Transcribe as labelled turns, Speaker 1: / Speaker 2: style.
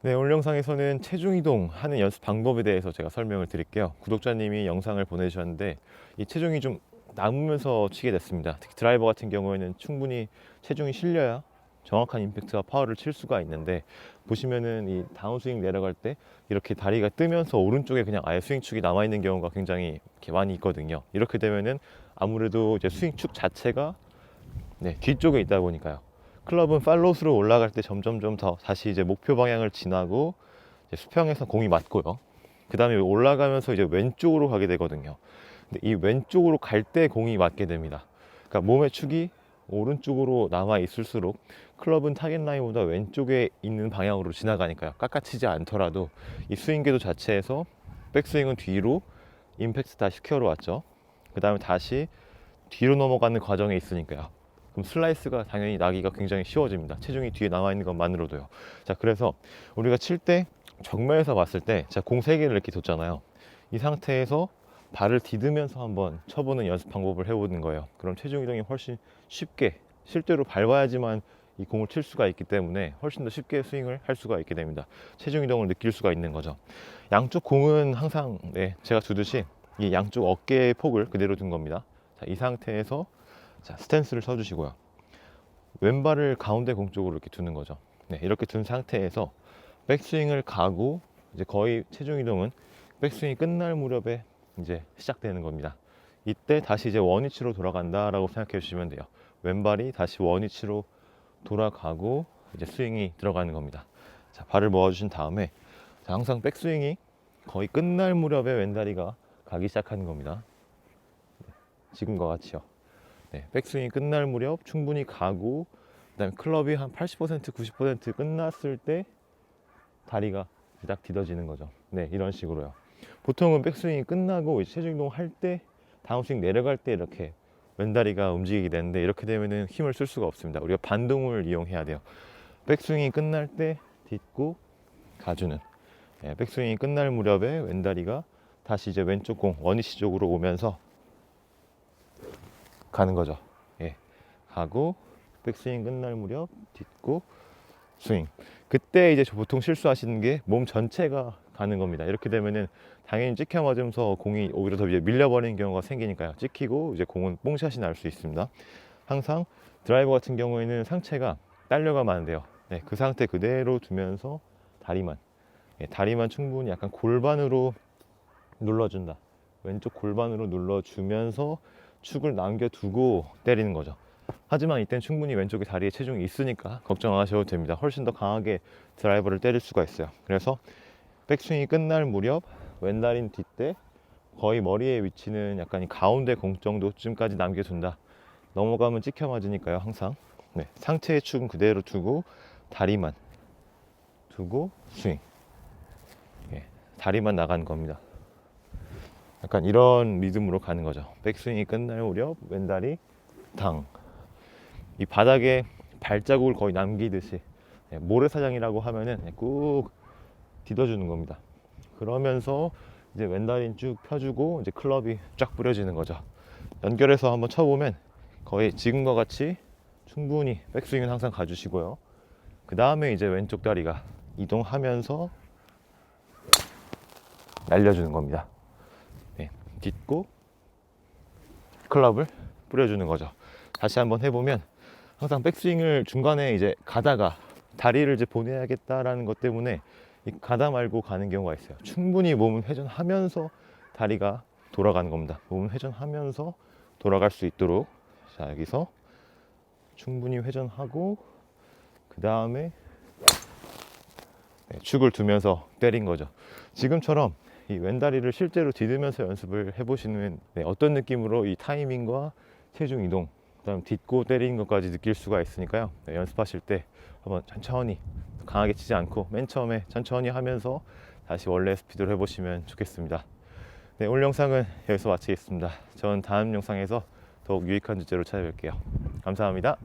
Speaker 1: 네, 오늘 영상에서는 체중 이동 하는 연습 방법에 대해서 제가 설명을 드릴게요. 구독자님이 영상을 보내주셨는데 이 체중이 좀 남으면서 치게 됐습니다. 특히 드라이버 같은 경우에는 충분히 체중이 실려야 정확한 임팩트와 파워를 칠 수가 있는데, 보시면은 이 다운스윙 내려갈 때 이렇게 다리가 뜨면서 오른쪽에 그냥 아예 스윙축이 남아있는 경우가 굉장히 이렇게 많이 있거든요. 이렇게 되면은 아무래도 이제 스윙축 자체가 뒤쪽에 있다 보니까요. 클럽은 팔로스로 올라갈 때 점점점 더 다시 이제 목표 방향을 지나고 이제 수평에서 공이 맞고요. 그 다음에 올라가면서 이제 왼쪽으로 가게 되거든요. 근데 이 왼쪽으로 갈 때 공이 맞게 됩니다. 그러니까 몸의 축이 오른쪽으로 남아 있을수록 클럽은 타겟 라인보다 왼쪽에 있는 방향으로 지나가니까요. 깎아치지 않더라도 이 스윙 궤도 자체에서 백스윙은 뒤로 임팩트 다시 큐어로 왔죠. 그 다음에 다시 뒤로 넘어가는 과정에 있으니까요. 그럼 슬라이스가 당연히 나기가 굉장히 쉬워집니다. 체중이 뒤에 남아있는 것만으로도요. 자, 그래서 우리가 칠 때 정면에서 봤을 때, 자, 공 3개를 이렇게 뒀잖아요. 이 상태에서 발을 디디면서 한번 쳐보는 연습 방법을 해보는 거예요. 그럼 체중 이동이 훨씬 쉽게, 실제로 밟아야지만 이 공을 칠 수가 있기 때문에 훨씬 더 쉽게 스윙을 할 수가 있게 됩니다. 체중 이동을 느낄 수가 있는 거죠. 양쪽 공은 항상 제가 두듯이 이 양쪽 어깨의 폭을 그대로 둔 겁니다. 자, 이 상태에서 자, 스탠스를 쳐주시고요. 왼발을 가운데 공 쪽으로 이렇게 두는 거죠. 이렇게 둔 상태에서 백스윙을 가고 이제 거의 체중 이동은 백스윙이 끝날 무렵에 이제 시작되는 겁니다. 이때 다시 이제 원위치로 돌아간다라고 생각해 주시면 돼요. 왼발이 다시 원위치로 돌아가고 이제 스윙이 들어가는 겁니다. 자, 발을 모아주신 다음에 자, 항상 백스윙이 거의 끝날 무렵에 왼다리가 가기 시작하는 겁니다. 지금과 같이요. 백스윙이 끝날 무렵 충분히 가고, 그다음에 클럽이 한 80% 90% 끝났을 때 다리가 딱 디뎌지는 거죠. 이런 식으로요. 보통은 백스윙이 끝나고 체중 이동 할 때, 다운스윙 내려갈 때 이렇게 왼다리가 움직이게 되는데, 이렇게 되면은 힘을 쓸 수가 없습니다. 우리가 반동을 이용해야 돼요. 백스윙이 끝날 때 딛고 가주는, 백스윙이 끝날 무렵에 왼다리가 다시 이제 왼쪽 공 원위치 쪽으로 오면서 가는 거죠. 가고 백스윙 끝날 무렵 딛고 스윙. 그때 이제 보통 실수하시는 게 몸 전체가 가는 겁니다. 이렇게 되면은 당연히 찍혀 맞으면서 공이 오히려 더 밀려버리는 경우가 생기니까요. 찍히고 이제 공은 뽕샷이 날 수 있습니다. 항상 드라이버 같은 경우에는 상체가 딸려가면 안 돼요. 그 상태 그대로 두면서 다리만 충분히 약간 골반으로 눌러준다. 왼쪽 골반으로 눌러주면서 축을 남겨두고 때리는 거죠. 하지만 이때는 충분히 왼쪽에 다리에 체중이 있으니까 걱정 안 하셔도 됩니다. 훨씬 더 강하게 드라이버를 때릴 수가 있어요. 그래서 백스윙이 끝날 무렵 왼다리는 뒷대, 거의 머리의 위치는 약간 이 가운데 공 정도쯤까지 남겨둔다. 넘어가면 찍혀 맞으니까요. 항상 상체의 축은 그대로 두고 다리만 두고 스윙. 다리만 나가는 겁니다. 약간 이런 리듬으로 가는 거죠. 백스윙이 끝날 무렵 왼다리 당. 이 바닥에 발자국을 거의 남기듯이 모래사장이라고 하면은 꾹 디뎌주는 겁니다. 그러면서 이제 왼다리는 쭉 펴주고 이제 클럽이 쫙 뿌려지는 거죠. 연결해서 한번 쳐보면 거의 지금과 같이 충분히 백스윙은 항상 가주시고요. 그 다음에 이제 왼쪽 다리가 이동하면서 날려주는 겁니다. 딛고 클럽을 뿌려주는 거죠. 다시 한번 해보면 항상 백스윙을 중간에 이제 가다가 다리를 이제 보내야겠다라는 것 때문에 가다 말고 가는 경우가 있어요. 충분히 몸은 회전하면서 다리가 돌아가는 겁니다. 몸은 회전하면서 돌아갈 수 있도록, 자, 여기서 충분히 회전하고 그 다음에 축을 두면서 때린 거죠. 지금처럼 이 왼다리를 실제로 디디면서 연습을 해보시면 어떤 느낌으로 이 타이밍과 체중 이동, 그다음 딛고 때리는 것까지 느낄 수가 있으니까요. 연습하실 때 한번 천천히, 강하게 치지 않고 맨 처음에 천천히 하면서 다시 원래 스피드로 해보시면 좋겠습니다. 오늘 영상은 여기서 마치겠습니다. 저는 다음 영상에서 더욱 유익한 주제로 찾아뵐게요. 감사합니다.